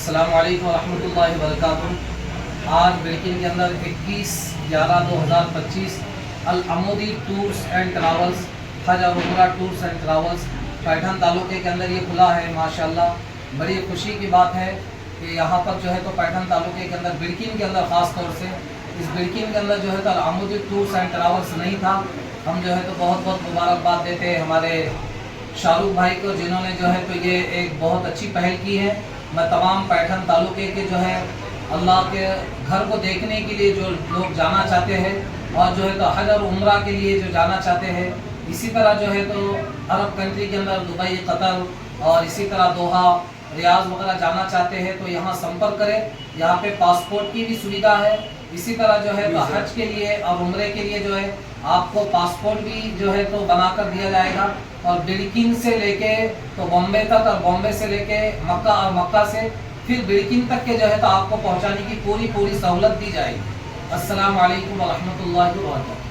अस्सलाम वालेकुम रहमतुल्लाहि वबरकातुहू। आज बिल्किन के अंदर 21/11/2025 अल अमूदी टूर्स एंड ट्रैवल्स हज और उम्रा टूर्स एंड ट्रैवल्स पैठन तालुके के अंदर ये खुला है। माशाल्लाह बड़ी खुशी की बात है कि यहाँ पर जो है तो पैठन तालुके के अंदर बिल्किन के अंदर ख़ास तौर से इस बिल्किन के अंदर जो है तो अल अमूदी टूर्स एंड ट्रैवल्स नहीं था। हम जो है तो बहुत बहुत मुबारकबाद देते हैं हमारे शाहरुख भाई को, जिन्होंने जो है तो ये एक बहुत अच्छी पहल की है। मैं तमाम पैठन तालुके के जो है अल्लाह के घर को देखने के लिए जो लोग जाना चाहते हैं और जो है तो हज और उम्रा के लिए जो जाना चाहते हैं, इसी तरह जो है तो अरब कंट्री के अंदर दुबई, कतर और इसी तरह दोहा, रियाज वगैरह जाना चाहते हैं तो यहाँ संपर्क करें। यहाँ पे पासपोर्ट की भी सुविधा है। इसी तरह जो है तो हज के लिए और उम्रे के लिए जो है आपको पासपोर्ट भी जो है तो बना कर दिया जाएगा और बिल्किन से लेके तो बॉम्बे तक और बॉम्बे से लेके मक्का और मक्का से फिर बिल्किन तक के जो है तो आपको पहुंचाने की पूरी सहूलत दी जाएगी। अस्सलाम वालेकुम व रहमतुल्लाहि व बरकातहू।